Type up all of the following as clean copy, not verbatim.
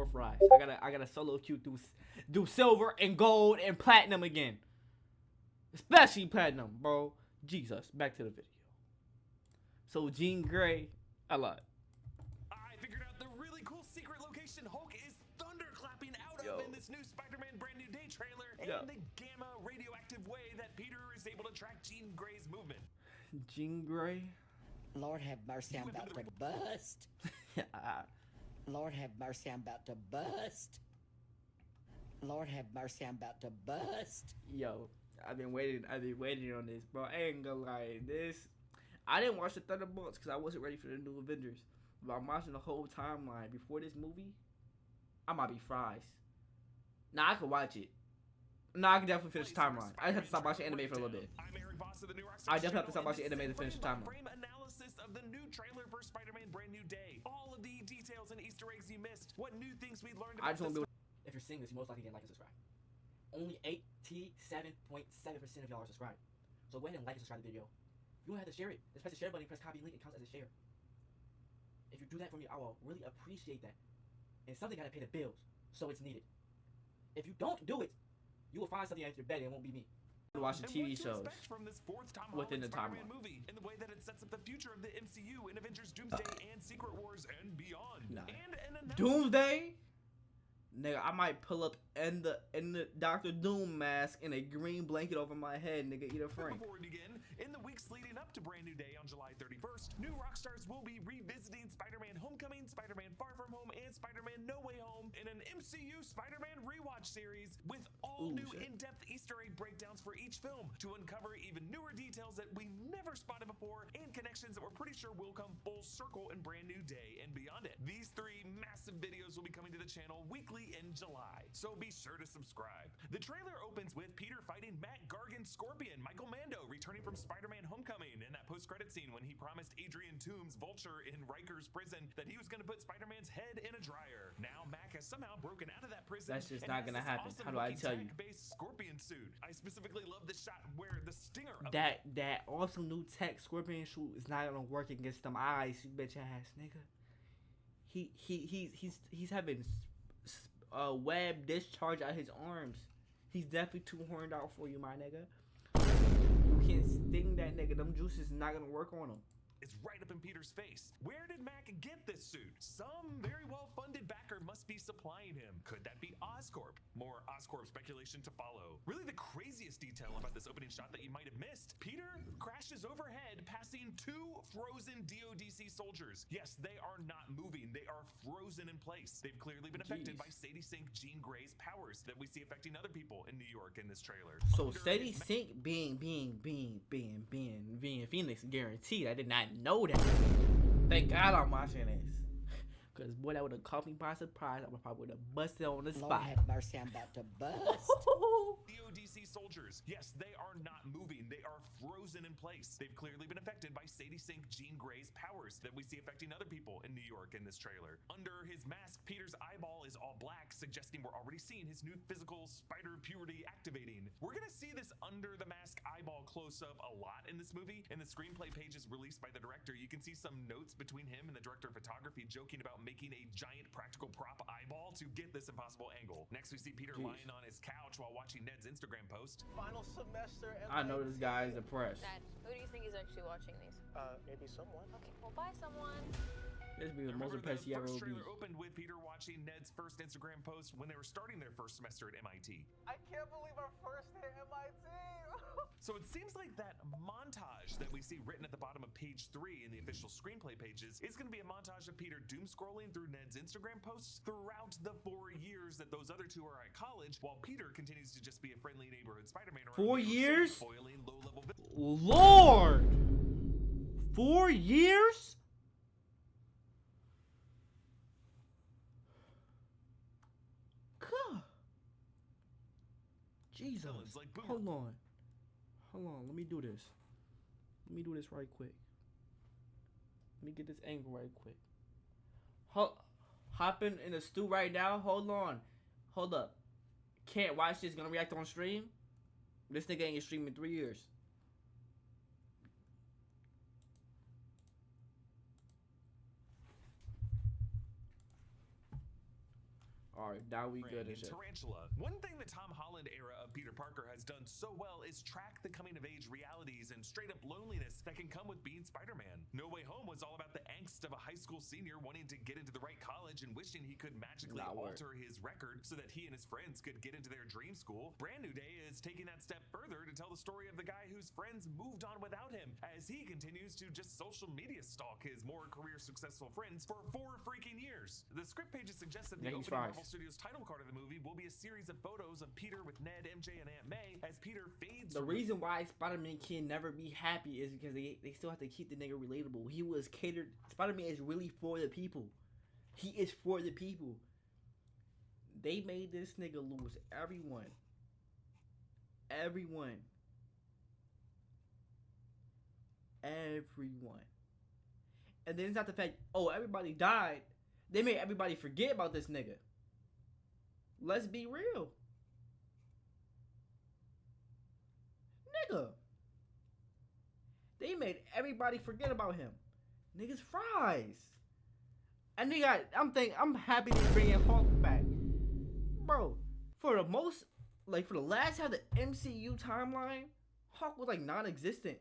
Rise. I gotta solo queue do silver and gold and platinum again. Especially platinum, bro. Jesus. Back to the video. So Jean Grey, I lied. I figured out the really cool secret location Hulk is thunderclapping out Yo. of in this new Spider-Man Brand New Day trailer, and Yo. the gamma radioactive way that Peter is able to track Jean Grey's movement. Jean Grey. Lord have mercy, I'm about to bust. Lord have mercy, I'm about to bust. Lord have mercy, I'm about to bust. Yo, I've been waiting on this, bro. I ain't gonna lie. I didn't watch the Thunderbolts because I wasn't ready for the new Avengers. But I'm watching the whole timeline before this movie. I might be fries. Nah, I could watch it. Nah, I can definitely finish the timeline. I just have to stop watching anime for a little bit. I definitely have to stop watching anime to finish the timeline. Frame analysis of the new trailer for Spider-Man Brand New Day. All of the details and Easter eggs you missed. What new things we learned about this. If you're seeing this, you most likely get like and subscribe. Only 87.7% of y'all are subscribed. So go ahead and like and subscribe the video. You don't have to share it. Just press the share button, press copy link, it counts as a share. If you do that for me, I will really appreciate that. And something gotta pay the bills, so it's needed. If you don't do it, you will find something at your bed and it won't be me. Watching TV shows from this fourth Tom within the Holland Spider-Man timeline. Movie, in the way that it sets up the future of the MCU in Avengers Doomsday and Secret Wars and beyond. Nah. And an announcement. Doomsday? Nigga, I might pull up in the Dr. Doom mask and a green blanket over my head, nigga, eat a Frank. Before we begin, in the weeks leading up to Brand New Day on July 31st, new rock stars will be revisiting Spider-Man Homecoming, Spider-Man Far From Home, and Spider-Man No Way Home in an MCU Spider-Man rewatch series with all new in-depth Easter egg breakdowns for each film to uncover even newer details that we never spotted before and connections that we're pretty sure will come full circle in Brand New Day and beyond it. These three massive videos will be coming to the channel weekly in July, so be sure to subscribe. The trailer opens with Peter fighting Matt Gargan's Scorpion, Michael Mando returning from Spider-Man Homecoming in that post-credit scene when he promised Adrian Toomes, Vulture in Riker's prison, that he was going to put Spider-Man's head in a dryer. Now Mac has somehow broken out of that prison. That's just not gonna happen. Awesome How do I tell you? Based Scorpion suit. I specifically love the shot where the stinger of That awesome new tech Scorpion suit is not gonna work against them eyes, you bitch ass nigga. He's having web discharge out his arms. He's definitely too horned out for you, my nigga. You can't sting that nigga. Them juices not gonna work on him. is right up in Peter's face. Where did Mac get this suit? Some very well-funded backer must be supplying him. Could that be Oscorp? More Oscorp speculation to follow. Really the craziest detail about this opening shot that you might have missed. Peter crashes overhead, passing two frozen DODC soldiers. Yes, they are not moving. They are frozen in place. They've clearly been affected by Sadie Sink Jean Grey's powers that we see affecting other people in New York in this trailer. So Sadie Sink being Phoenix guaranteed. I did not know that. Thank God I'm watching this. Cause boy, that would have caught me by surprise. I probably would have busted on the spot. Lord have mercy, I'm about to bust. DODC soldiers. Yes, they are not moving. They are frozen in place. They've clearly been affected by Sadie Sink Jean Grey's powers that we see affecting other people in New York in this trailer. Under his mask, Peter's eyeball is all black, suggesting we're already seeing his new physical spider puberty activating. We're gonna see this under the mask eyeball close up a lot in this movie. In the screenplay pages released by the director, you can see some notes between him and the director of photography joking about making a giant practical prop eyeball to get this impossible angle. Next, we see Peter lying on his couch while watching Ned's Instagram post. Final semester. I know this guy is depressed. Dad, who do you think is actually watching these? Maybe someone. Okay, well, bye, someone. This be the most impressed he ever will First be. trailer opened with Peter watching Ned's first Instagram post when they were starting their first semester at MIT. I can't believe our first day at MIT. So it seems like that montage that we see written at the bottom of page 3 in the official screenplay pages is going to be a montage of Peter doom scrolling through Ned's Instagram posts throughout the 4 years that those other two are at college, while Peter continues to just be a friendly neighborhood Spider-Man. 4 years? Foiling low-level Lord! 4 years? God. Jesus. Like Hold on. Hold on. Let me do this. Let me do this right quick. Let me get this angle right quick. Hopping in the stew right now. Hold on. Hold up. Can't watch this. Gonna react on stream. This nigga ain't streaming 3 years. Alright, now we good and as shit. Tarantula. One thing the Tom Holland era of Peter Parker has done so well is track the coming-of-age realities and straight-up loneliness that can come with being Spider-Man. No Way Home was all about the angst of a high school senior wanting to get into the right college and wishing he could magically alter his record so that he and his friends could get into their dream school. Brand New Day is taking that step further to tell the story of the guy whose friends moved on without him as he continues to just social media stalk his more career successful friends for 4 freaking years. The script pages suggest that the opening Marvel Studios title card of the movie will be a series of photos of Peter with Ned, MJ, and Aunt May as Peter fades. The reason why Spider-Man can never be happy is because they still have to keep the nigga relatable. He was catered. Spider-Man is really for the people. He is for the people. They made this nigga lose everyone. Everyone. And then it's not the fact, oh, everybody died. They made everybody forget about this nigga. Let's be real. Nigga. They made everybody forget about him. Niggas fries. And I'm happy they bringing Hulk back. Bro, for the last half of the MCU timeline, Hulk was like non-existent.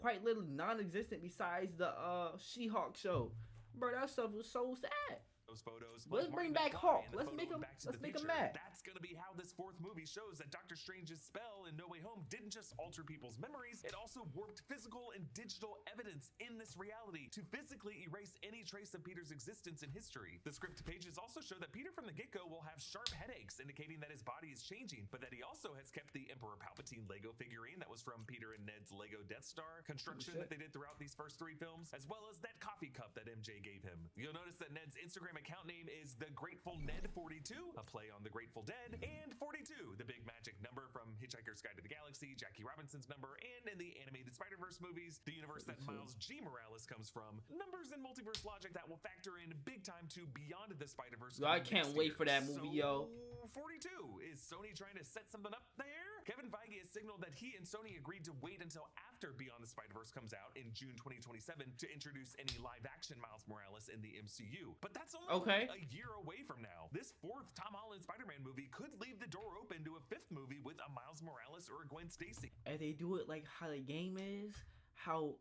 Quite literally non-existent besides the She-Hulk show. Bro, that stuff was so sad. Those photos. Let's bring back Hulk. Let's make him mad. That's gonna be how this 4th movie shows that Doctor Strange's spell in No Way Home didn't just alter people's memories, it also warped physical and digital evidence in this reality to physically erase any trace of Peter's existence in history. The script pages also show that Peter from the get-go will have sharp headaches, indicating that his body is changing, but that he also has kept the Emperor Palpatine Lego figurine that was from Peter and Ned's Lego Death Star construction that they did throughout these first 3 films, as well as that coffee cup that MJ gave him. You'll notice that Ned's Instagram account name is The Grateful Ned 42, a play on the Grateful Dead, and 42, the big magic number from Hitchhiker's Guide to the Galaxy, Jackie Robinson's number, and in the animated Spider-Verse movies, the universe that Miles G. Morales comes from. Numbers and multiverse logic that will factor in big time to Beyond the Spider-Verse. I can't wait for that movie, yo. 42, is Sony trying to set something up there? Kevin Feige has signaled that he and Sony agreed to wait until after Beyond the Spider-Verse comes out in June 2027 to introduce any live-action Miles Morales in the MCU. But that's only a year away from now. This 4th Tom Holland Spider-Man movie could leave the door open to a 5th movie with a Miles Morales or a Gwen Stacy. And they do it like how the game is, how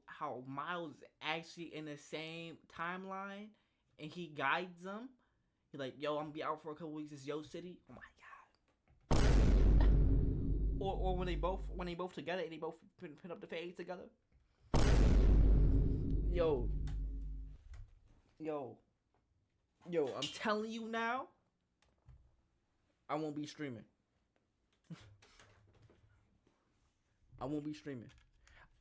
Miles actually in the same timeline, and he guides them. He's like, yo, I'm gonna be out for a couple weeks. It's your city. Oh my god. Or when they both together and they both pin up the fades together. Yo, I'm telling you now, I won't be streaming.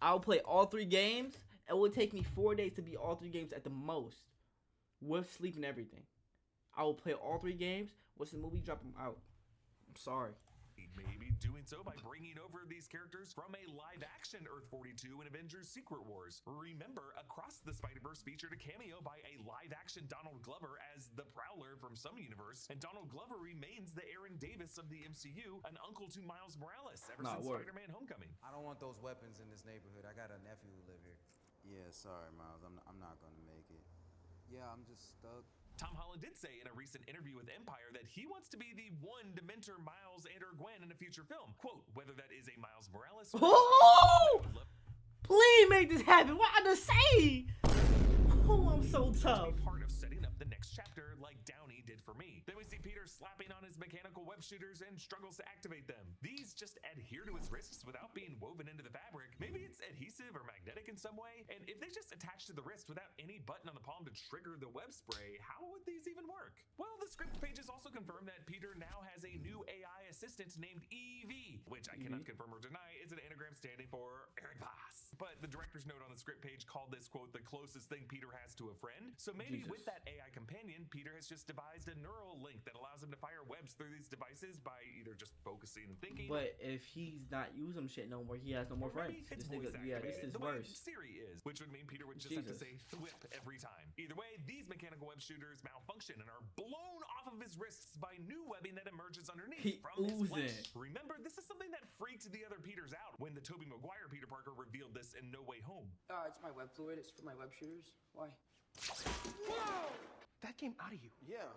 I'll play all 3 games. It will take me 4 days to beat all 3 games at the most, with sleep and everything. I will play all 3 games. Once the movie drop, I'm out. I'm sorry. Maybe doing so by bringing over these characters from a live-action Earth 42 and Avengers Secret Wars. Remember, Across the Spider-Verse featured a cameo by a live-action Donald Glover as the Prowler from some universe, and Donald Glover remains the Aaron Davis of the MCU, an uncle to Miles Morales ever since Spider-Man Homecoming. I don't want those weapons in this neighborhood. I got a nephew who live here. Yeah, sorry, Miles. I'm not gonna make it. Yeah, I'm just stuck. Tom Holland did say in a recent interview with Empire that he wants to be the one to mentor Miles and or Gwen in a future film. Quote, whether that is a Miles Morales or please make this happen. What I just say? Oh, I'm so tough. Part of setting up the next chapter like Downey did for me. Then we see Peter slapping on his mechanical web shooters and struggles to activate them. These just adhere to his wrists without being woven into the fabric. Maybe it's adhesive or magnetic in some way. And if they just attach to the wrist without any button on the palm to trigger the web spray, how would these even work? Well, the script pages also confirm that Peter now has a new AI assistant named EV, which I cannot confirm or deny is an anagram standing for Eric Voss. But the director's note on the script page called this, quote, the closest thing Peter has to a friend. So maybe with that AI companion, Peter has just devised a neural link that allows him to fire webs through these devices by either just focusing and thinking. But if he's not using shit no more, he has no more friends. This nigga, this is worse. Siri is, which would mean Peter would just have to say thwip every time. Either way, these mechanical web shooters malfunction and are blown off of his wrists by new webbing that emerges underneath from his flesh. Remember, this is something that freaked the other Peters out when the Tobey Maguire Peter Parker revealed this in No Way Home. It's my web fluid. It's for my web shooters. Why? Whoa! That came out of you. Yeah.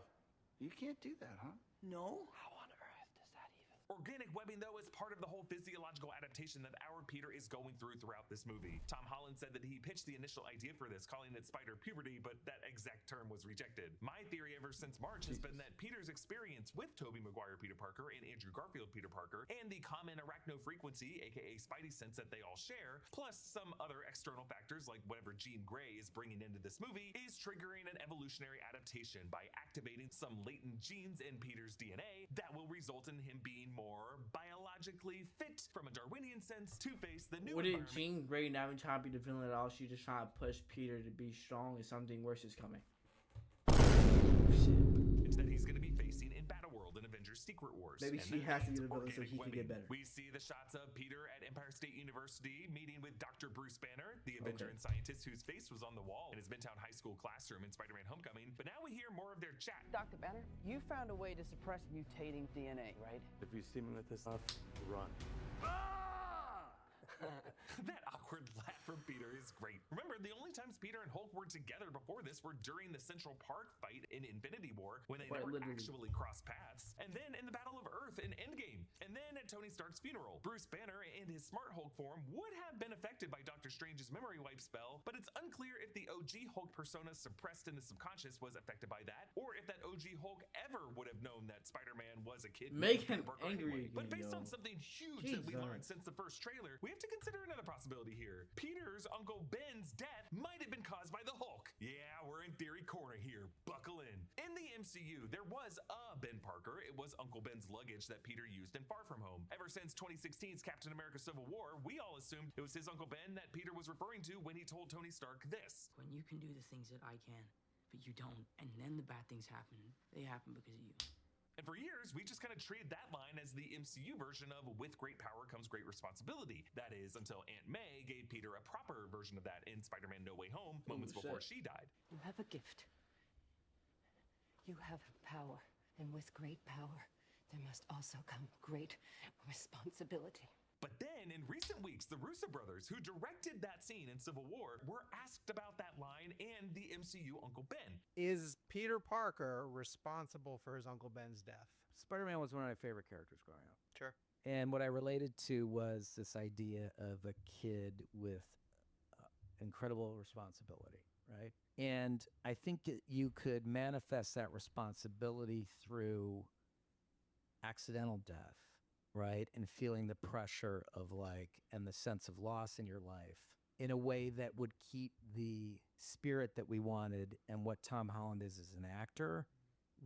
You can't do that, huh? No. How on earth does that even? Organic webbing, though, is part of the whole physiological adaptation that our Peter is going through throughout this movie. Tom Holland said that he pitched the initial idea for this, calling it spider puberty, but that exact term was rejected. My theory ever since March has been that Peter's experience with Tobey Maguire Peter Parker and Andrew Garfield Peter Parker, and the common arachno frequency, aka Spidey sense that they all share, plus some other external factors like whatever Jean Grey is bringing into this movie, is triggering an evolutionary adaptation by activating some latent genes in Peter's DNA that will result in him being more biologically fit from a Darwinian sense to face the new Wouldn't environment. Jean Grey not be trying to be the villain at all? She's just trying to push Peter to be strong and something worse is coming. That he's going to be facing in Battleworld and Avengers Secret Wars. Maybe And she then has to be it's the villain so organic he can get webbing. better. We see the shots of Peter at Empire State University meeting with Dr. Bruce Banner, the Avenger Okay. and scientist whose face was on the wall in his Midtown High School classroom in Spider-Man Homecoming. But now we hear more of their chat. Dr. Banner, you found a way to suppress mutating DNA, right? If you see me with this stuff, run. That awkward laugh from Peter is great. Remember, the only times Peter and Hulk were together before this were during the Central Park fight in Infinity War, when they Quite never literally. actually crossed paths, and then in the Battle of Earth in Endgame, and then at Tony Stark's funeral. Bruce Banner and his Smart Hulk form would have been affected by Doctor Strange's memory wipe spell, but it's unclear if the OG Hulk persona suppressed in the subconscious was affected by that, or if that OG Hulk ever would have known that Spider-Man was a kid. Make Peter him Parker angry anyway. But again, based on yo. something huge that we Jesus. learned since the first trailer, we have to consider another possibility here. Peter's Uncle Ben's death might have been caused by the Hulk. Yeah, we're in theory corner here. Buckle in. In the MCU, there was a Ben Parker. It was Uncle Ben's luggage that Peter used in Far From Home. Ever since 2016's Captain America Civil War, we all assumed it was his Uncle Ben that Peter was referring to when he told Tony Stark this. When you can do the things that I can, but you don't, and then the bad things happen, they happen because of you. And for years, we just kind of treated that line as the MCU version of with great power comes great responsibility. That is, until Aunt May gave Peter a proper version of that in Spider-Man No Way Home, moments before she died. You have a gift. You have power. And with great power, there must also come great responsibility. But then, in recent weeks, the Russo brothers, who directed that scene in Civil War, were asked about that line and the MCU Uncle Ben. Is Peter Parker responsible for his Uncle Ben's death? Spider-Man was one of my favorite characters growing up. Sure. And what I related to was this idea of a kid with incredible responsibility, right? And I think that you could manifest that responsibility through accidental death, right? And feeling the pressure of and the sense of loss in your life in a way that would keep the spirit that we wanted and what Tom Holland is as an actor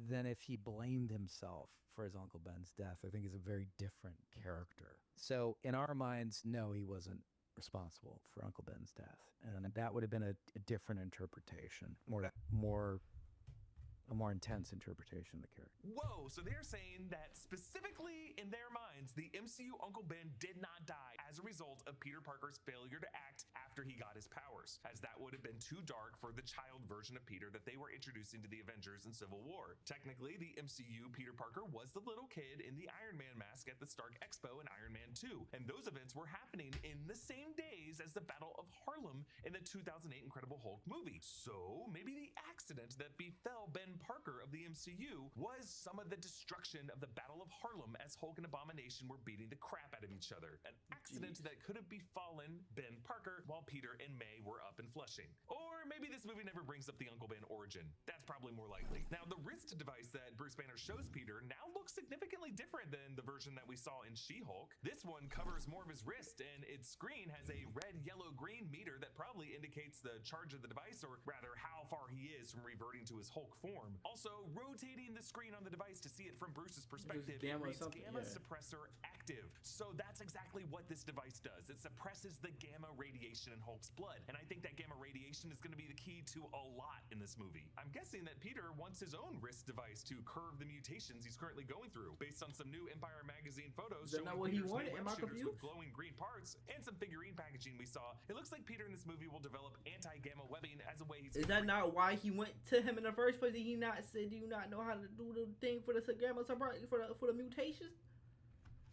than if he blamed himself for his Uncle Ben's death. I think he's a very different character. So in our minds, no, he wasn't responsible for Uncle Ben's death. And that would have been a different interpretation, a more intense interpretation of the character. Whoa, so they're saying that specifically in their minds, the MCU Uncle Ben did not die as a result of Peter Parker's failure to act after he got his powers, as that would have been too dark for the child version of Peter that they were introducing to the Avengers in Civil War. Technically, the MCU Peter Parker was the little kid in the Iron Man mask at the Stark Expo in Iron Man 2, and those events were happening in the same days as the Battle of Harlem in the 2008 Incredible Hulk movie. So maybe the accident that befell Ben Parker of the MCU was some of the destruction of the Battle of Harlem as Hulk and Abomination were beating the crap out of each other. An accident that could have befallen Ben Parker while Peter and May were up in Flushing. Or maybe this movie never brings up the Uncle Ben origin. That's probably more likely. Now, the wrist device that Bruce Banner shows Peter now looks significantly different than the version that we saw in She-Hulk. This one covers more of his wrist, and its screen has a red, yellow, green meter that probably indicates the charge of the device, or rather how far he is from reverting to his Hulk form. Also, rotating the screen on the device to see it from Bruce's perspective, it reads gamma suppressor active. So that's exactly what this device does. It suppresses the gamma radiation in Hulk's blood, and I think that gamma radiation is going to be the key to a lot in this movie. I'm guessing that Peter wants his own wrist device to curb the mutations he's currently going through, based on some new Empire magazine photos Is that showing not what he Peter's wanted? new Am I web shooters with confused? glowing green parts and some figurine packaging we saw. It looks like Peter in this movie will develop anti-gamma webbing as a way he's... Is that not why he went to him in the first place? Did he not say, do you not know how to do the thing for the gamma for the mutations?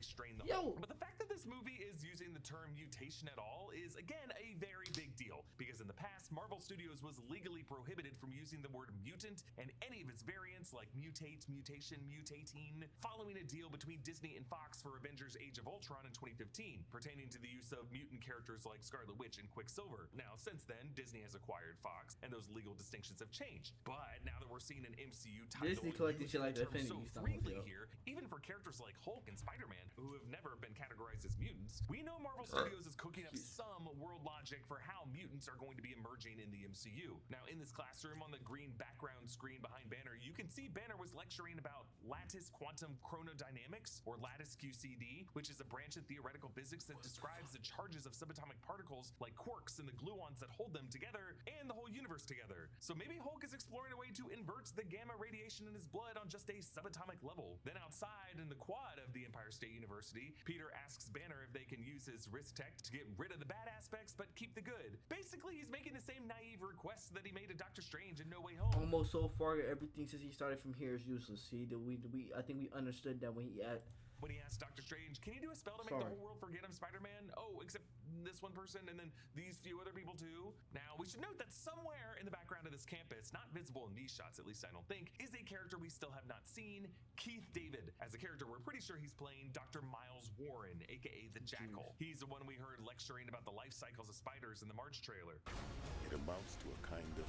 strain the Yo. But the fact that this movie is using the term mutation at all is again a very big deal, because in the past Marvel Studios was legally prohibited from using the word mutant and any of its variants like mutate, mutation, mutating, following a deal between Disney and Fox for Avengers Age of Ultron in 2015 pertaining to the use of mutant characters like Scarlet Witch and Quicksilver. Now since then Disney has acquired Fox and those legal distinctions have changed, but now that we're seeing an MCU title Disney collecting shit like the Infinity so Stones, freely yo. here, even for characters like Hulk and Spider-Man who have never been categorized as mutants, we know Marvel Studios is cooking up some world logic for how mutants are going to be emerging in the MCU. Now in this classroom on the green background screen behind Banner, you can see Banner was lecturing about lattice quantum chronodynamics, or lattice QCD, which is a branch of theoretical physics that describes the charges of subatomic particles like quarks and the gluons that hold them together and the whole universe together. So maybe Hulk is exploring a way to invert the gamma radiation in his blood on just a subatomic level. Then outside in the quad of the Empire State University, Peter asks Banner if they can use his wrist tech to get rid of the bad aspects but keep the good. Basically, he's making the same naive request that he made to Doctor Strange in No Way Home. Almost so far, everything since he started from here is useless. See, I think we understood that when he asked Doctor Strange, can you do a spell to make the whole world forget I'm Spider-Man? Oh, except this one person and then these few other people too. Now, we should note that somewhere in the background of this campus, not visible in these shots, at least I don't think, is a character we still have not seen, Keith David. As a character, we're pretty sure he's playing Dr. Miles Warren, aka the Jackal. He's the one we heard lecturing about the life cycles of spiders in the March trailer. It amounts to a kind of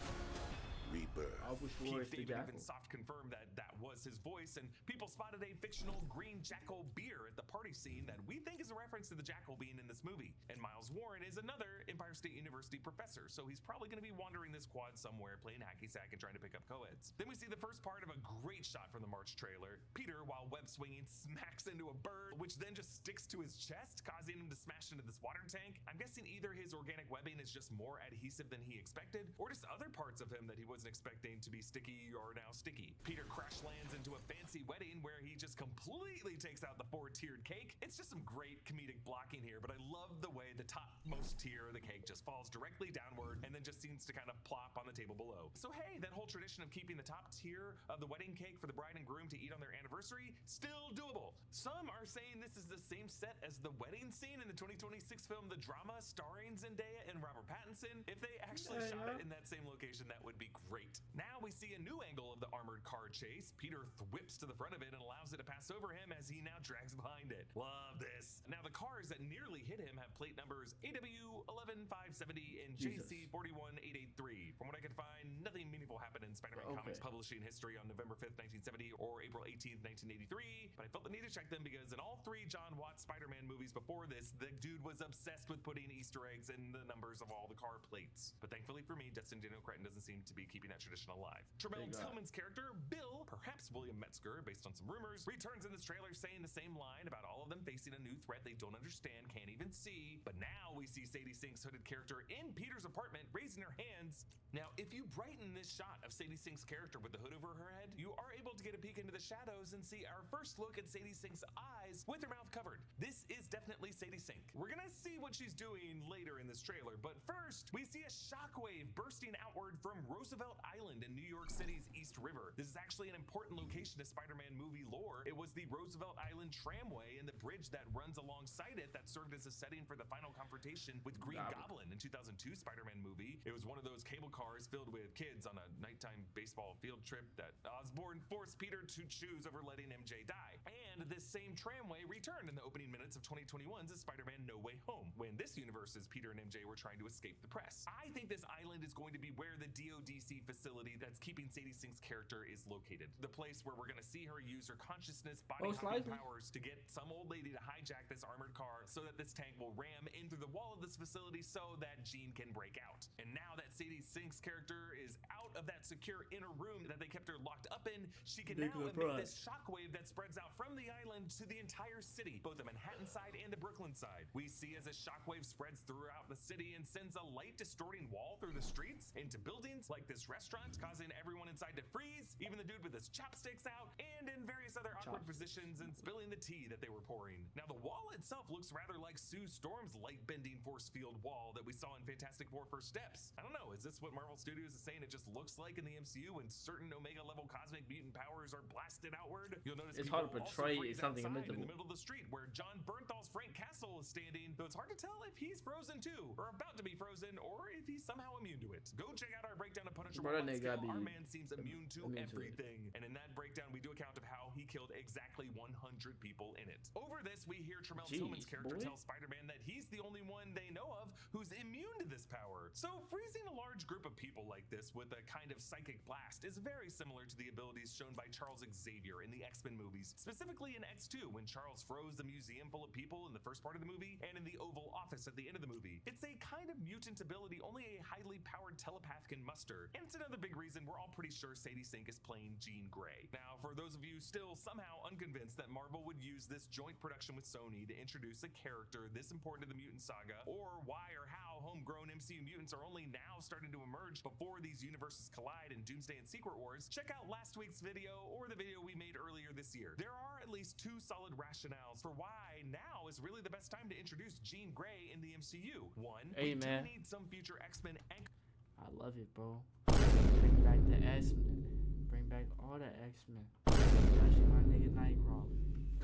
rebirth. Keith David even soft confirmed that that was his voice, and people spotted a fictional green Jackal beer at the party scene that we think is a reference to the Jackal being in this movie. And Miles Warren is another Empire State University professor, so he's probably going to be wandering this quad somewhere playing hacky sack and trying to pick up co-eds. Then we see the first part of a great shot from the March trailer. Peter, while web swinging, smacks into a bird, which then just sticks to his chest, causing him to smash into this water tank. I'm guessing either his organic webbing is just more adhesive than he expected, or just other parts of him that he wasn't expecting to be sticky are now sticky. Peter crash lands into a fancy wedding where he just completely takes out the 4-tiered cake. It's just some great comedic blocking here, but I love the way the topmost tier of the cake just falls directly downward and then just seems to kind of plop on the table below. So hey, that whole tradition of keeping the top tier of the wedding cake for the bride and groom to eat on their anniversary, still doable. Some are saying this is the same set as the wedding scene in the 2026 film The Drama, starring Zendaya and Robert Pattinson. If they actually shot it in that same location, that would be great. Now we see a new angle of the armored car chase. Peter whips to the front of it and allows it to pass over him as he now drags behind it. Love this. Now the cars that nearly hit him have plate numbers AW11570 and JC41883. From what I could find, nothing meaningful happened in Spider-Man comics publishing history on November 5th, 1970 or April 18th, 1983, but I felt the need to check them because in all 3 John Watts Spider-Man movies before this, the dude was obsessed with putting Easter eggs in the numbers of all the car plates. But thankfully for me, Destin Daniel Cretton doesn't seem to be keeping that tradition alive. Tremel Tillman's character, Bill, perhaps William Metzger, based on some rumors, returns in this trailer saying the same line about all of them facing a new threat they don't understand, can't even see. But now we see Sadie Sink's hooded character in Peter's apartment raising her hands. Now, if you brighten this shot of Sadie Sink's character with the hood over her head, you are able to get a peek into the shadows and see our first look at Sadie Sink's eyes with her mouth covered. This is definitely Sadie Sink. We're gonna see what she's doing later in this trailer, but first, we see a shockwave bursting outward from Roosevelt Island in New York City's East River. This is actually an important location to Spider-Man movie lore. It was the Roosevelt Island tramway and the bridge that runs alongside it that served as a setting for the final confrontation with Green Goblin in 2002 Spider-Man movie. It was one of those cable cars filled with kids on a nighttime baseball field trip that Osborn forced Peter to choose over letting MJ die. And this same tramway returned in the opening minutes of 2021's Spider-Man No Way Home, when this universe's Peter and MJ were trying to escape the press. I think this island is going to be where the DODC facility that's keeping Sadie Sink's character is located. The place where we're going to see her use her consciousness body hopping powers to get some old lady to hijack this armored car so that this tank will ram in through the wall of this facility so that Jean can break out. And now that Sadie Sink's character is out of that secure inner room that they kept her locked up in, she can now emit this shockwave that spreads out from the island to the entire city, both the Manhattan side and the Brooklyn side. We see as a shockwave spreads throughout the city and sends a light distorting wall through the streets into buildings like this restaurant, causing everyone inside to freeze, even the dude with his chopsticks out, and in various other awkward positions and spilling the tea that they were pouring. Now the wall itself looks rather like Sue Storm's light-bending force field wall that we saw in Fantastic Four First Steps. I don't know, is this what Marvel Studios is saying it just looks like in the MCU when certain Omega-level cosmic mutant powers powers are blasted outward. You'll notice it's hard to people also portray freeze something outside invisible in the middle of the street where John Bernthal's Frank Castle is standing, though it's hard to tell if he's frozen too, or about to be frozen, or if he's somehow immune to it. Go check out our breakdown of Punisher. Bro, that nigga gotta Our be man seems immune to everything, and in that breakdown we do account of how he killed exactly 100 people in it. Over this, we hear Tremel Tillman's character tell Spider-Man that he's the only one they know of who's immune to this power. So freezing a large group of people like this with a kind of psychic blast is very similar to the abilities shown by Charles Xavier in the X-Men movies, specifically in X2 when Charles froze the museum full of people in the first part of the movie and in the Oval Office at the end of the movie. It's a kind of mutant ability only a highly powered telepath can muster, and it's another big reason we're all pretty sure Sadie Sink is playing Jean Grey. Now, for those of you still somehow unconvinced that Marvel would use this joint production with Sony to introduce a character this important to the mutant saga, or why or how homegrown MCU mutants are only now starting to emerge before these universes collide in Doomsday and Secret Wars, check out last week's video or the video we made earlier this year. There are at least two solid rationales for why now is really the best time to introduce Jean Grey in the MCU. One, we do need some future X-Men anchor. I love it, bro. Bring back the X-Men. Bring back all the X-Men. Especially my nigga Nightcrawler.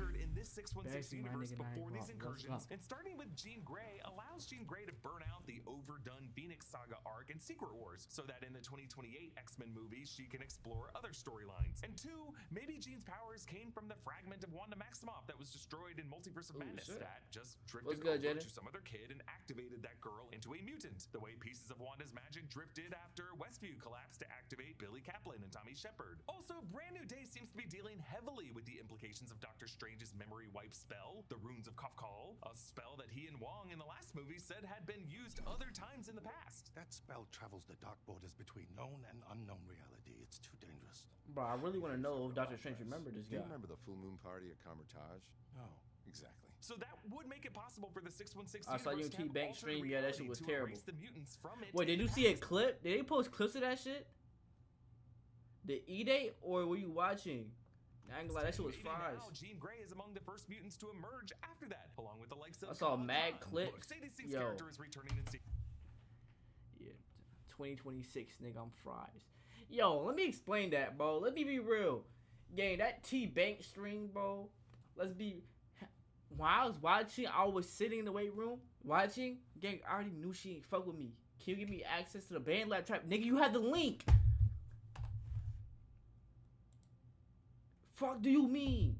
In this 616 universe before these incursions, and starting with Jean Grey allows Jean Grey to burn out the overdone Phoenix Saga arc and Secret Wars, so that in the 2028 X-Men movies she can explore other storylines. And two, maybe Jean's powers came from the fragment of Wanda Maximoff that was destroyed in Multiverse of Madness that just drifted over to some other kid and activated that girl into a mutant, the way pieces of Wanda's magic drifted after Westview collapsed to activate Billy Kaplan and Tommy Shepard. Also, Brand New Day seems to be dealing heavily with the implications of Doctor Strange's memory wipe spell, the Runes of Kafkal, a spell that he and Wong in the last movie said had been used other times in the past. That spell travels the dark borders between known and unknown reality. It's too dangerous. Bro, I really want to know if Doctor Strange remembered this guy. Do you remember the full moon party at Carmitage? No. Exactly. So that would make it possible for the 616 I saw UT Bank stream. Yeah, that shit was terrible. The wait, did you see a clip? Did they post clips of that shit? The E-Day, or were you watching? I ain't gonna lie, that shit was fries. Now, Jean Grey is among the first mutants to emerge after that, along with the likes of I saw mad clips. Sadie Sink's character is returning in yeah, 2026, nigga, I'm fries. Yo, let me explain that, bro. Let me be real. Gang, that T-Bank stream, bro. Let's be... While I was watching, I was sitting in the weight room, watching. Gang, I already knew she ain't fuck with me. Can you give me access to the band lab trap? Nigga, you have the link. Fuck do you mean?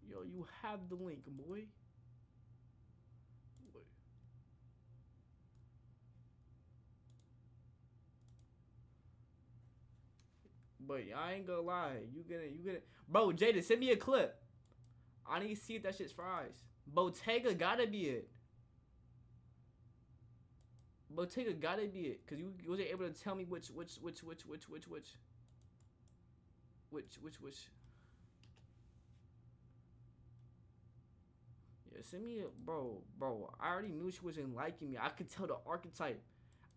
Yo, you have the link, boy. But I ain't gonna lie, you gonna, bro. Jada, send me a clip. I need to see if that shit's fries. Bottega gotta be it. Bottega gotta be it, cause you wasn't able to tell me which. Yeah, send me a bro. I already knew she wasn't liking me. I could tell the archetype.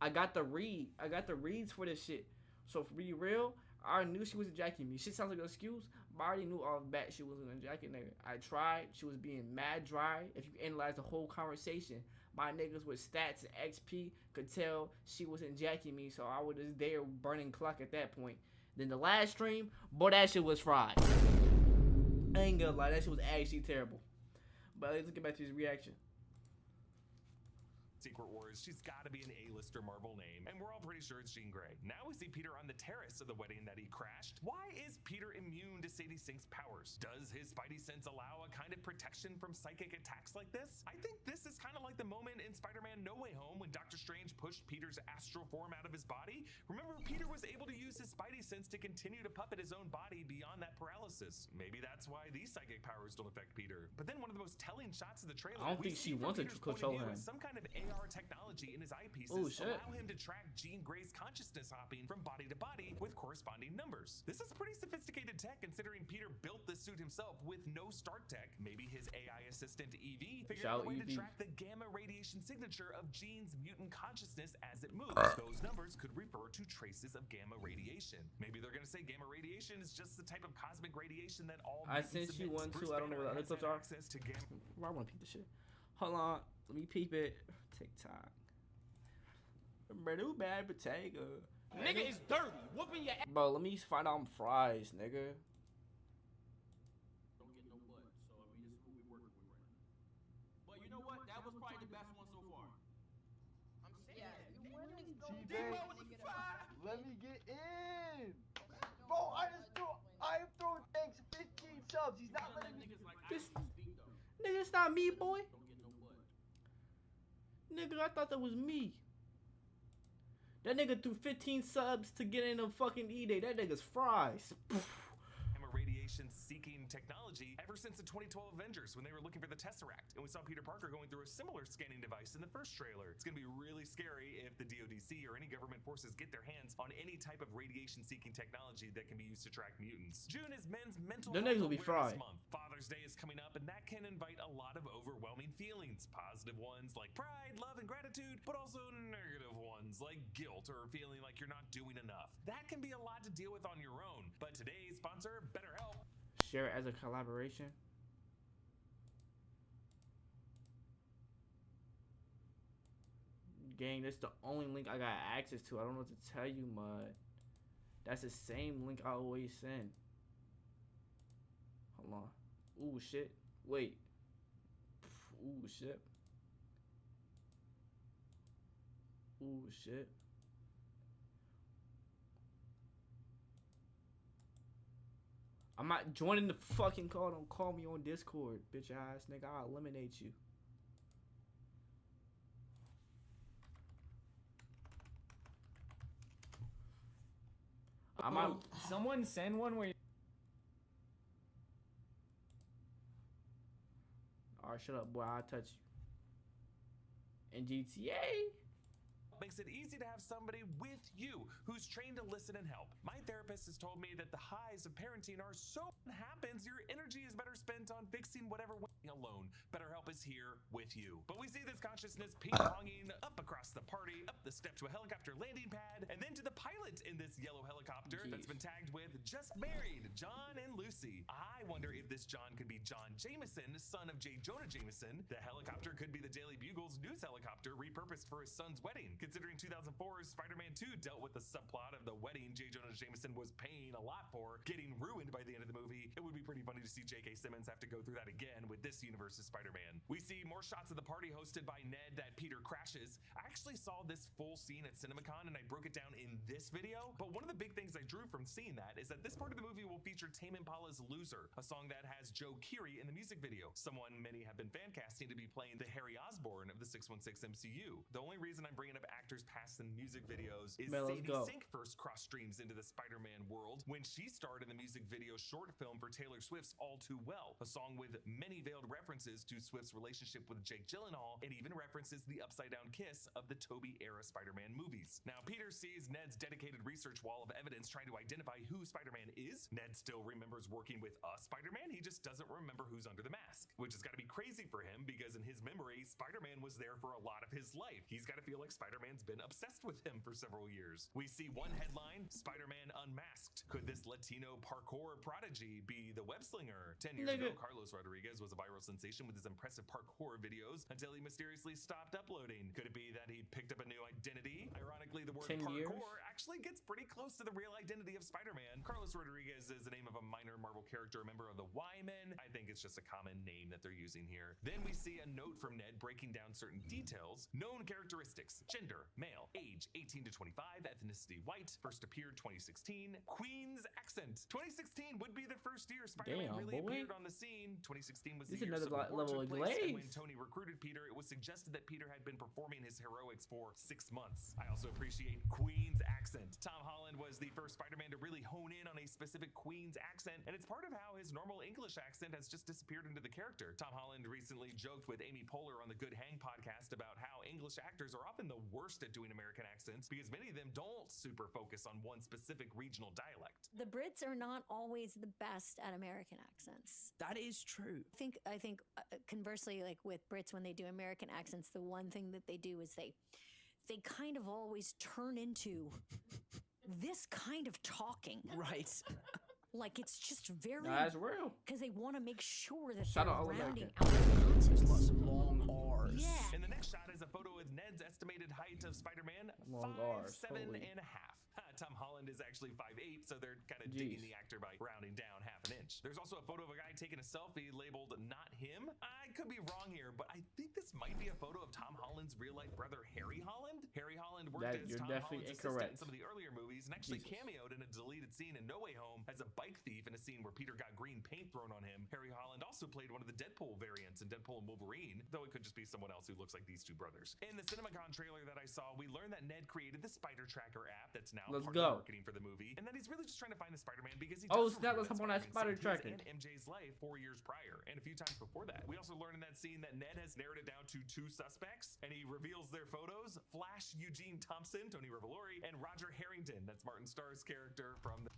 I got the reads for this shit. So for be real, I already knew she wasn't jacking me. Shit sounds like an excuse, but I already knew off the bat she wasn't a jacking nigga. I tried. She was being mad dry. If you analyze the whole conversation, my niggas with stats and XP could tell she wasn't jacking me, so I was just there burning clock at that point. Then the last stream, boy, that shit was fried. I ain't gonna lie, that shit was actually terrible. But let's get back to his reaction. Secret Wars, she's got to be an A-lister Marvel name, and we're all pretty sure it's Jean Grey. Now we see Peter on the terrace of the wedding that he crashed. Why is Peter immune to Sadie Sink's powers? Does his Spidey sense allow a kind of protection from psychic attacks like this? I think this is kind of like the moment in Spider-Man No Way Home when Doctor Strange pushed Peter's astral form out of his body. Remember, Peter was able to use his Spidey sense to continue to puppet his own body beyond that paralysis. Maybe that's why these psychic powers don't affect Peter. But then one of the most telling shots of the trailer, I don't think she wants to control him. Some kind of AR technology in his eyepieces allow him to track Jean Grey's consciousness hopping from body to body with corresponding numbers. This is pretty sophisticated tech considering Peter built this suit himself with no Stark tech. Maybe his AI assistant Evie figured out a way to track the gamma radiation signature of Jean's mutant consciousness as it moves. Those numbers could refer to traces of gamma radiation. Maybe they're gonna say gamma radiation is just the type of cosmic radiation that all I sent you one too. I don't know what the other clips are. I want to peep the shit. Hold on, let me peep it. TikTok. Bro, bad potato. Nigga is dirty. Whooping your ass. Bro, let me find out fries, nigga. Don't get no butt. So I mean, this is who we working with right now. But you know what? That was probably the best one so far. I'm saying. Yeah, you winning. Debo with the 5. Let me get in. Bro, I am throwing thanks 15 subs. He's not letting me. Niggas like This, I speak though. nigga, it's not me, boy. Don't get no butt. Nigga, I thought that was me. That nigga threw 15 subs to get in a fucking E-Day. That nigga's fries. Radiation-seeking technology ever since the 2012 Avengers when they were looking for the Tesseract, and we saw Peter Parker going through a similar scanning device in the first trailer. It's gonna be really scary if the DODC or any government forces get their hands on any type of radiation-seeking technology that can be used to track mutants. June is Men's Mental Them Health niggas will be Awareness fried. Month. Father's Day is coming up, and that can invite a lot of overwhelming feelings. Positive ones like pride, love, and gratitude, but also negative ones like guilt or feeling like you're not doing enough. That can be a lot to deal with on your own, but today's sponsor, BetterHelp, Share it as a collaboration. Gang, that's the only link I got access to. I don't know what to tell you, mud. That's the same link I always send. Hold on. Ooh, shit. Wait. Ooh, shit. Ooh, shit. I'm not joining the fucking call. Don't call me on Discord, bitch ass nigga. I'll eliminate you. I'm out. Someone send one where. Alright, shut up, boy. I'll touch you. In GTA. makes it easy to have somebody with you who's trained to listen and help. My therapist has told me that the highs of parenting are so happens your energy is better spent on fixing whatever went alone. BetterHelp is here with you. But we see this consciousness ping-ponging up across the party, up the step to a helicopter landing pad, and then to the pilot in this yellow helicopter that's been tagged with just married, John and Lucy. I wonder if this John could be John Jameson, son of J. Jonah Jameson. The helicopter could be the Daily Bugle's news helicopter repurposed for his son's wedding. Considering 2004's Spider-Man 2 dealt with the subplot of the wedding J. Jonah Jameson was paying a lot for getting ruined by the end of the movie, it would be pretty funny to see J.K. Simmons have to go through that again with this universe's Spider-Man. We see more shots of the party hosted by Ned that Peter crashes. I actually saw this full scene at CinemaCon and I broke it down in this video, but one of the big things I drew from seeing that is that this part of the movie will feature Tame Impala's Loser, a song that has Joe Keery in the music video, someone many have been fan casting to be playing the Harry Osborn of the 616 MCU. The only reason I'm bringing up actors past in music videos is Sadie Sink first cross streams into the Spider-Man world when she starred in the music video short film for Taylor Swift's All Too Well, a song with many veiled references to Swift's relationship with Jake Gyllenhaal and even references the upside-down kiss of the Tobey-era Spider-Man movies. Now, Peter sees Ned's dedicated research wall of evidence trying to identify who Spider-Man is. Ned still remembers working with a Spider-Man, he just doesn't remember who's under the mask, which has got to be crazy for him because in his memory, Spider-Man was there for a lot of his life. He's got to feel like Spider-Man's been obsessed with him for several years. We see one headline, Spider-Man unmasked. Could this Latino parkour prodigy be the web slinger? 10 years ago, Carlos Rodriguez was a viral sensation with his impressive parkour videos until he mysteriously stopped uploading. Could it be that he picked up a new identity? Ironically, the word parkour actually gets pretty close to the real identity of Spider-Man. Carlos Rodriguez is the name of a minor Marvel character, a member of the Y-Men. I think it's just a common name that they're using here. Then we see a note from Ned breaking down certain details. Known characteristics: gender, male, age 18 to 25, ethnicity white, first appeared 2016, Queen's accent. 2016 would be the first year Spider-Man really appeared on the scene. 2016 was the year Civil War took place, and when Tony recruited Peter, it was suggested that Peter had been performing his heroics for 6 months. I also appreciate Queen's accent. Tom Holland was the first Spider-Man to really hone in on a specific Queen's accent, and it's part of how his normal English accent has just disappeared into the character. Tom Holland recently joked with Amy Poehler on the Good Hang podcast about how English actors are often the worst at doing American accents because many of them don't super focus on one specific regional dialect. The Brits are not always the best at American accents. That is true. I think conversely, like with Brits, when they do American accents, the one thing that they do is they kind of always turn into this kind of talking. Right. Like it's just very. That's real. Because they want to make sure that Shout they're out rounding American. out the content. There's lots of long R's. Yeah. And the next shot is a photo of Ned's estimated height of Spider-Man, Long R's, 5'7" holy. and a half. Tom Holland is actually 5'8", so they're kind of digging the actor by rounding down half an inch. There's also a photo of a guy taking a selfie labeled "not him." I could be wrong here, but I think this might be a photo of Tom Holland's real-life brother, Harry Holland. Harry Holland worked as You're Tom definitely Holland's incorrect. assistant in some of the earlier movies and actually Jesus. cameoed in a deleted scene in No Way Home as a bike thief in a scene where Peter got green paint thrown on him. Harry Holland also played one of the Deadpool variants in Deadpool and Wolverine, though it could just be someone else who looks like these two brothers. In the CinemaCon trailer that I saw, we learned that Ned created the Spider Tracker app that's now part of the marketing for the movie, and that he's really just trying to find the Spider-Man because he Oh, just snap, remembered let's hop on that Spider-Man Spider saved his Tracker. and MJ's life 4 years prior, and a few times before that. We also learned in that scene that Ned has narrowed it down to 2 suspects, and he reveals their photos: Flash Eugene Thompson, Tony Revolori, and Roger Harrington. That's Martin Starr's character from the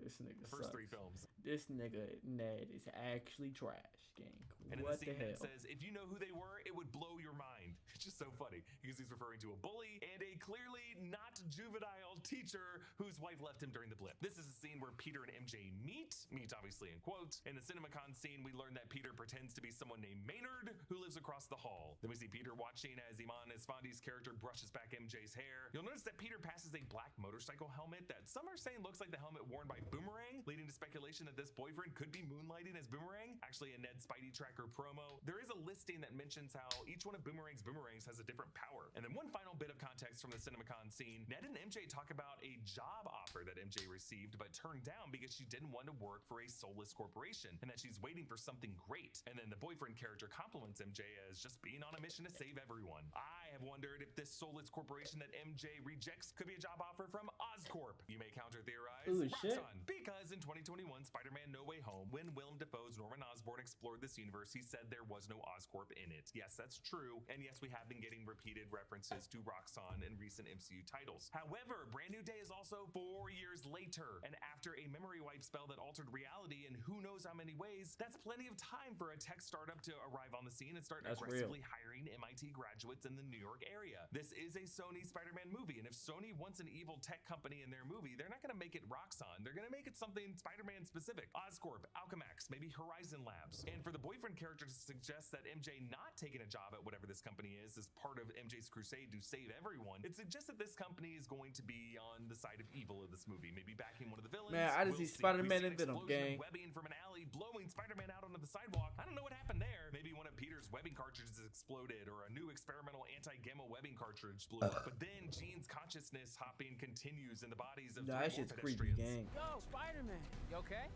This nigga first sucks. 3 films. This nigga Ned is actually trash, gang. And What in the the scene hell? it says, if you know who they were, it would blow your mind. It's just so funny because he's referring to a bully and a clearly not juvenile teacher whose wife left him during the blip. This is a scene where Peter and MJ meet obviously in quotes. In the CinemaCon scene, we learn that Peter pretends to be someone named Maynard who lives across the hall. Then we see Peter watching as Iman Esfandi's character brushes back MJ's hair. You'll notice that Peter passes a black motorcycle helmet that some are saying looks like the helmet worn by Boomerang, leading to speculation that this boyfriend could be moonlighting as Boomerang. Actually, in Ned's Spidey Tracker promo, there is a listing that mentions how each one of Boomerang's boomerangs has a different power. And then one final bit of context from the CinemaCon scene, Ned and MJ talk about a job offer that MJ received but turned down because she didn't want to work for a soulless corporation and that she's waiting for something great. And then the boyfriend character compliments MJ as just being on a mission to save everyone. I have wondered if this soulless corporation that MJ rejects could be a job offer from Oscorp. You may counter theorize. Ooh, shit. Roxxon. Because in 2021 Spider-Man No Way Home, when Willem Dafoe's Norman Osborn explored this universe, he said there was no Oscorp in it. Yes, that's true. And yes, we have been getting repeated references to Roxxon in recent MCU titles. However, Brand New Day is also 4 years later, and after a memory wipe spell that altered reality in who knows how many ways, that's plenty of time for a tech startup to arrive on the scene and start That's aggressively hiring MIT graduates in the New York area. This is a Sony Spider-Man movie, and if Sony wants an evil tech company in their movie, they're not going to make it Roxxon. They're going to make it something Spider-Man specific. Oscorp, Alchemax, maybe Horizon Labs. And for the boyfriend character to suggest that MJ not taking a job at whatever this company is part of MJ's crusade to save everyone, it suggests that this company is going to be on the side of evil of this movie, maybe backing one of the villains. Man, I just see Spider-Man and Venom, gang. Webbing from an alley, blowing Spider-Man out onto the sidewalk. I don't know what happened there. Maybe one of Peter's webbing cartridges exploded, or a new experimental anti-gamma webbing cartridge blew up. But then Jean's consciousness hopping continues in the bodies of That three more shit's creepy, pedestrians. gang. Yo, Spider-Man, you okay?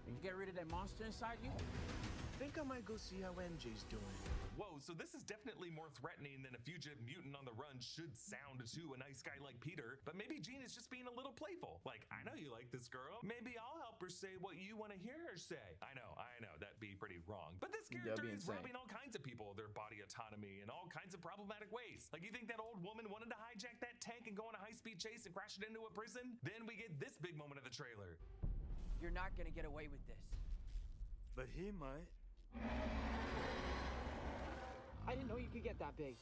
You get rid of that monster inside you? Think I might go see how MJ's doing. Whoa, so this is definitely more threatening than a fugitive mutant on the run should sound to a nice guy like Peter. But maybe Jean is just being a little playful. Like, I know you like this girl. Maybe I'll help her say what you want to hear her say. I know, that'd be pretty wrong. But this character is robbing all kinds of people of their body autonomy in all kinds of problematic ways. Like, you think that old woman wanted to hijack that tank and go on a high-speed chase and crash it into a prison? Then we get this big moment of the trailer. You're not gonna get away with this. But he might. I didn't know you could get that big.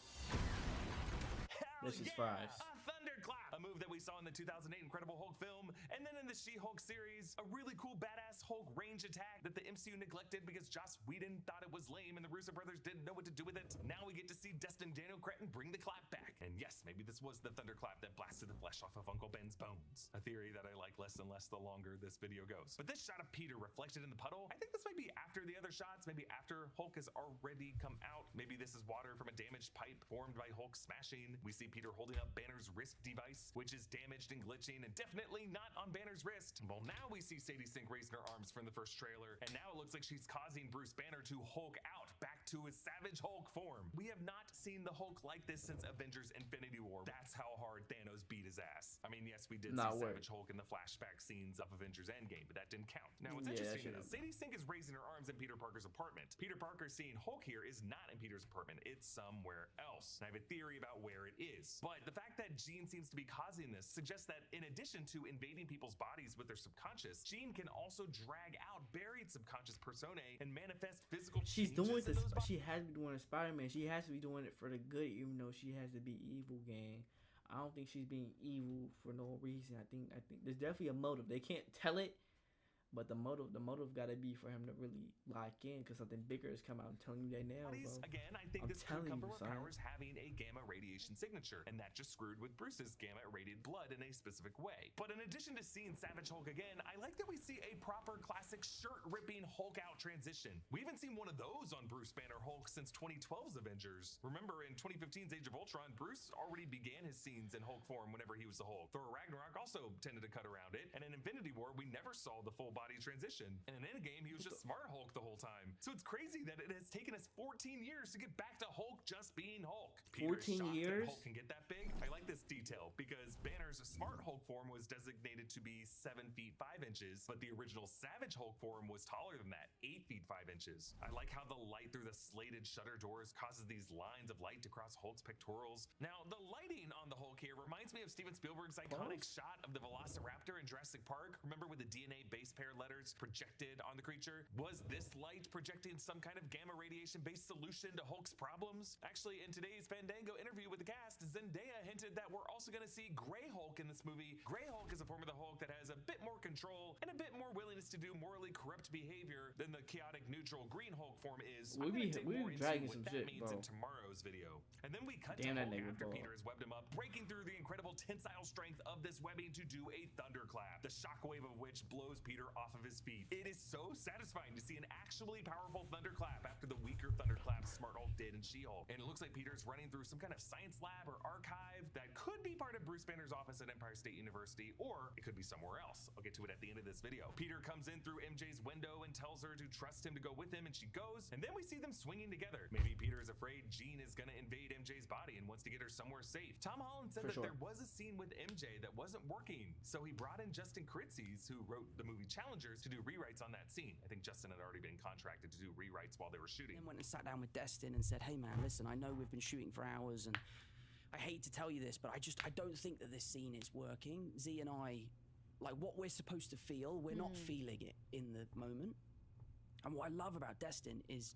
This is fries. A thunderclap! A move that we saw in the 2008 Incredible Hulk film, and then in the She-Hulk series, a really cool badass Hulk range attack that the MCU neglected because Joss Whedon thought it was lame and the Russo brothers didn't know what to do with it. Now we get to see Destin Daniel Cretton bring the clap back. And yes, maybe this was the thunderclap that blasted the flesh off of Uncle Ben's bones. A theory that I like less and less the longer this video goes. But this shot of Peter reflected in the puddle, I think this might be after the other shots, maybe after Hulk has already come out. Maybe this is water from a damaged pipe formed by Hulk smashing. We see Peter holding up Banner's wrist device, which is damaged and glitching, and definitely not on Banner's wrist. Well, now we see Sadie Sink raising her arms from the first trailer, and now it looks like she's causing Bruce Banner to Hulk out back to his Savage Hulk form. We have not seen the Hulk like this since Avengers Infinity War. That's how hard Thanos beat his ass. I mean, yes, we did see Savage Hulk in the flashback scenes of Avengers Endgame, but that didn't count. Now, what's interesting is Sadie Sink is raising her arms in Peter Parker's apartment. Peter Parker seeing Hulk here is not in Peter's apartment. It's somewhere else. And I have a theory about where it is. But the fact that Jean seems to be causing this suggests that in addition to invading people's bodies with their subconscious, Jean can also drag out buried subconscious personae and manifest physical She's changes doing in this. those bodies. She has to be doing it Spider-Man. She has to be doing it for the good, even though she has to be evil, gang. I don't think she's being evil for no reason. I think there's definitely a motive. They can't tell it, But the motive gotta be for him to really lock in, because something bigger is coming out. I'm telling you that now, bro. Again, I think this could come from Powers having a gamma radiation signature, and that just screwed with Bruce's gamma irradiated blood in a specific way. But in addition to seeing Savage Hulk again, I like that we see a proper classic shirt-ripping Hulk out transition. We haven't seen one of those on Bruce Banner Hulk since 2012's Avengers. Remember, in 2015's Age of Ultron, Bruce already began his scenes in Hulk form whenever he was the Hulk. Thor Ragnarok also tended to cut around it, and in Infinity War, we never saw the full body transition. And in Endgame, he was just Smart Hulk the whole time. So it's crazy that it has taken us 14 years to get back to Hulk just being Hulk. 14 years? Hulk can get that big. I like this detail because Banner's Smart Hulk form was designated to be 7 feet 5 inches, but the original Savage Hulk form was taller than that, 8 feet 5 inches. I like how the light through the slated shutter doors causes these lines of light to cross Hulk's pectorals. Now, the lighting on the Hulk here reminds me of Steven Spielberg's iconic shot of the Velociraptor in Jurassic Park. Remember with the DNA base pair letters projected on the creature? Was this light projecting some kind of gamma radiation-based solution to Hulk's problems? Actually, in today's Fandango interview with the cast, Zendaya hinted that we're also going to see Grey Hulk in this movie. Grey Hulk is a form of the Hulk that has a bit more control and a bit more willingness to do morally corrupt behavior than the chaotic neutral Green Hulk form is. We be dragging some shit, bro. In tomorrow's video. And then we cut Damn to that Hulk nigga, after bro. Peter has webbed him up, breaking through the incredible tensile strength of this webbing to do a thunderclap, the shockwave of which blows Peter off of his feet. It is so satisfying to see an actually powerful thunderclap after the weaker thunderclaps Smart Hulk did in She-Hulk. And it looks like Peter's running through some kind of science lab or archive that could be part of Bruce Banner's office at Empire State University, or it could be somewhere else. I'll get to it at the end of this video. Peter comes in through MJ's window and tells her to trust him to go with him, and she goes, and then we see them swinging together. Maybe Peter is afraid Jean is gonna invade MJ's body and wants to get her somewhere safe. Tom Holland said that there was a scene with MJ that wasn't working, so he brought in Justin Kritzies, who wrote the movie Challengers, to do rewrites on that scene. I think Justin had already been contracted to do rewrites while they were shooting. Then went and sat down with Destin and said, hey man, listen, I know we've been shooting for hours and I hate to tell you this, but I don't think that this scene is working. Z and I, like what we're supposed to feel, we're not feeling it in the moment. And what I love about Destin is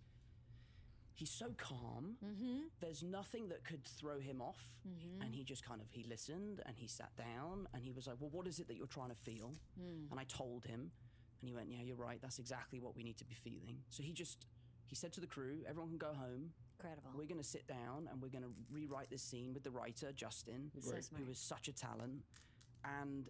he's so calm. There's nothing that could throw him off. And he just kind of, he listened and he sat down and he was like, well, what is it that you're trying to feel? And I told him and he went, yeah, you're right. That's exactly what we need to be feeling. So he said to the crew, everyone can go home. Incredible. We're going to sit down and we're going to rewrite this scene with the writer, Justin, So smart. who is such a talent. And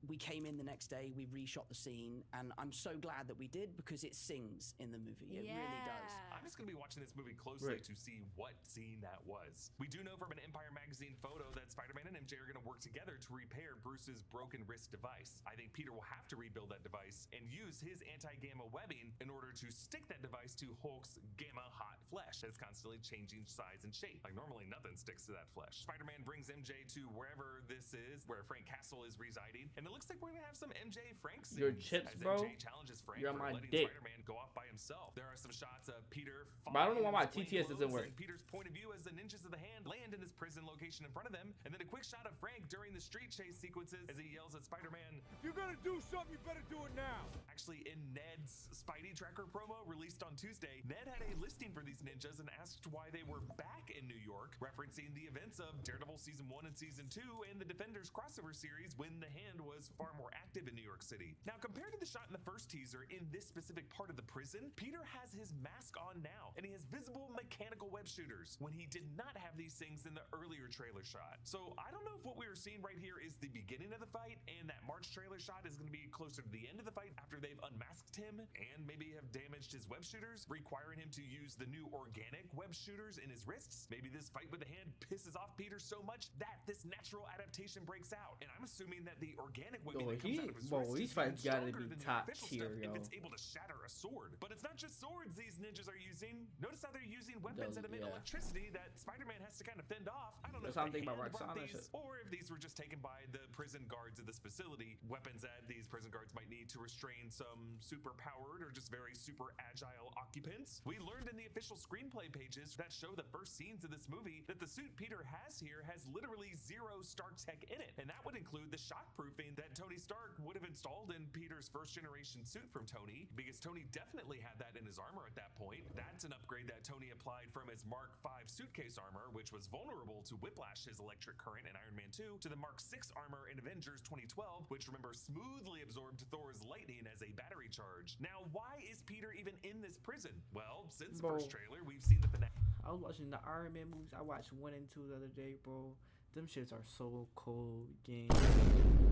we came in the next day, we reshot the scene, and I'm so glad that we did because it sings in the movie. It really does. I'm just going to be watching this movie closely to see what scene that was. We do know from an Empire magazine photo that Spider-Man and MJ are going to work together to repair Bruce's broken wrist device. I think Peter will have to rebuild that device and use his anti-gamma webbing in order to stick that device to Hulk's gamma hot flesh that's constantly changing size and shape. Like normally nothing sticks to that flesh. Spider-Man brings MJ to wherever this is, where Frank Castle is residing, and it looks like we're gonna have some MJ Frank scenes. Your chips, as bro. MJ challenges Frank You're on for my letting dick. Spider-Man go off by himself. There are some shots of Peter. But I don't know why my falling TTS in doesn't clothes work. and Peter's point of view as the ninjas of the hand land in this prison location in front of them, and then a quick shot of Frank during the street chase sequences as he yells at Spider-Man, If you're gonna do something, you better do it now. Actually, in Ned's Spidey Tracker promo released on Tuesday, Ned had a listing for these ninjas and asked why they were back in New York, referencing the events of Daredevil Season 1 and Season 2 and the Defenders crossover series when the Hand was far more active in New York City. Now, compared to the shot in the first teaser, in this specific part of the prison, Peter has his mask on now, and he has visible mechanical web shooters, when he did not have these things in the earlier trailer shot. So I don't know if what we are seeing right here is the beginning of the fight, and that March trailer shot is going to be closer to the end of the fight after they've unmasked him and maybe have damaged his web shooters, requiring him to use the new organic web shooters in his wrists. Maybe this fight with the Hand pisses off Peter so much that this natural adaptation breaks out, and I'm assuming that the organic webbing that comes out of his wrist these is fights even gotta stronger be than the top official tier, stuff yo. if it's able to shatter a sword. But it's not just swords these ninjas are using. Notice how they're using weapons that emit electricity that Spider-Man has to kind of fend off. I don't know That's if how I'm the thinking about Hand brought Roxanne and these, shit. or if these were just taken by the prison guards of this facility, weapons that these prison guards might need to restrain some super powered or just very super agile occupants. We learned in the official screenplay pages that show the first scenes of this movie that the suit Peter has here has literally zero Stark tech in it, and that would include the shockproofing that Tony Stark would have installed in Peter's first generation suit from Tony, because Tony definitely had that in his armor at that point. That's an upgrade that Tony applied from his Mark V suitcase armor, which was vulnerable to whiplash his electric current in Iron Man 2, to the Mark VI armor in Avengers 2012, which remember smoothly absorbed Thor's lightning as a battery charge. Now, why is Peter even in this prison? Well, since the first trailer, we've seen the finale. I was watching the Iron Man movies. I watched 1 and 2 the other day, bro. Them shits are so cold, gang.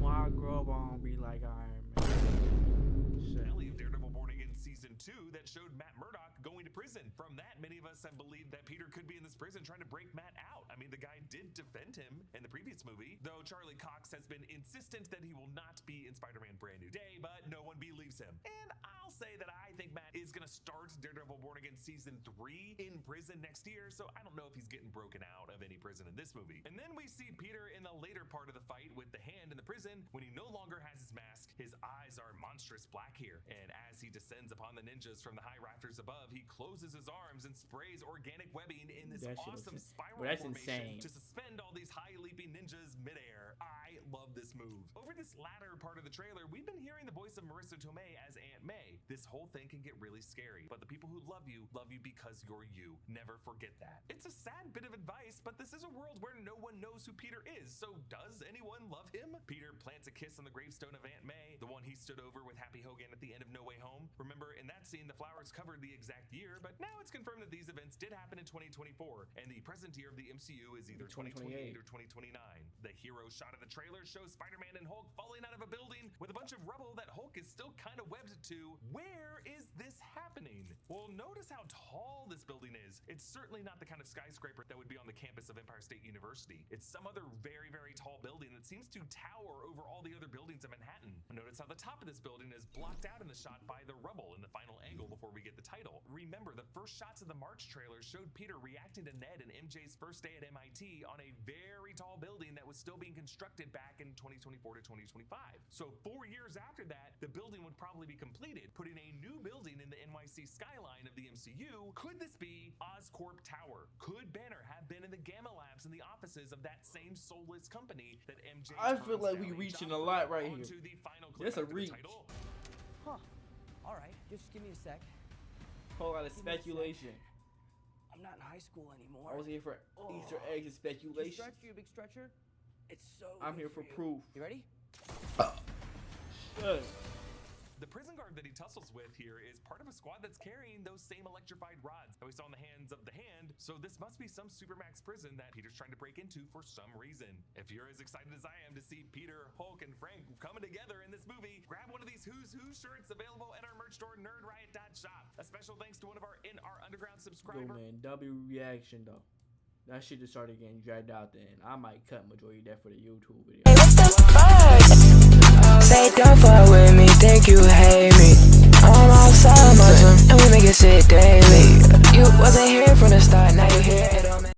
When I grow up, I wanna be like Iron Man. Finale of Daredevil Born Again Season 2 that showed Matt Murdock going to prison. From that, many of us have believed that Peter could be in this prison trying to break Matt out. I mean, the guy did defend him in the previous movie, though Charlie Cox has been insistent that he will not be in Spider-Man Brand New Day, but no one believes him. And I'll say that I think Matt is gonna start Daredevil Born Again Season 3 in prison next year, so I don't know if he's getting broken out of any prison in this movie. And then we see Peter in the later part of the fight with the hand in the prison when he no longer has his mask. His eyes are monstrous black here, and as he descends upon the ninjas from the high rafters above, he closes his arms and sprays organic webbing in this awesome spiral formation to suspend all these high leaping ninjas midair. I love this move. Over this latter part of the trailer, we've been hearing the voice of Marissa Tomei as Aunt May. This whole thing can get really scary, but the people who love you because you're you. Never forget that. It's a sad bit of advice, but this is a world where no one knows who Peter is, so does anyone love him? Peter plants a kiss on the gravestone of Aunt May, the one he stood over with Happy Hogan at the end of No Way Home. Remember, in that scene, the flowers covered the exact year, but now it's confirmed that these events did happen in 2024, and the present year of the MCU is either 2028 or 2029. The hero shot of the trailer shows Spider-Man and Hulk falling out of a building with a bunch of rubble that Hulk is still kind of webbed to. Where is this happening? Well, notice how tall this building is. It's certainly not the kind of skyscraper that would be on the campus of Empire State University. It's some other very, very tall building that seems to tower over all the other buildings in Manhattan. Notice how the top of this building is blocked out in the shot by the rubble in the final angle before we get the title. Remember, the first shots of the March trailer showed Peter reacting to Ned and MJ's first day at MIT on a very tall building that was still being constructed back in 2024 to 2025. So 4 years after that, the building would probably be completed, putting a new building in the NYC skyline of the MCU. Could this be Oscorp Tower? Could Banner have been in the Gamma Labs in the offices of that same soulless company that MJ? I feel like we reaching a lot right here. That's a reach. Huh. All right, just give me a sec. Whole lot of speculation. I'm not in high school anymore. I was here for Easter eggs and speculation. Stretch, you big stretcher. It's so. I'm here for proof. You ready? Good. The prison guard that he tussles with here is part of a squad that's carrying those same electrified rods that we saw in the hands of the Hand, so this must be some supermax prison that Peter's trying to break into for some reason. If you're as excited as I am to see Peter, Hulk, and Frank coming together in this movie, grab one of these Who's Who shirts available at our merch store, nerdriot.shop. A special thanks to one of our In Our Underground subscribers. Yo, man, W reaction though. That shit just started getting dragged out then. I might cut majority of that for the YouTube video. Hey, what the fuck? Say don't fuck with me, think you hate me. I'm outside my zone, and we make it sit daily. You wasn't here from the start, now you here.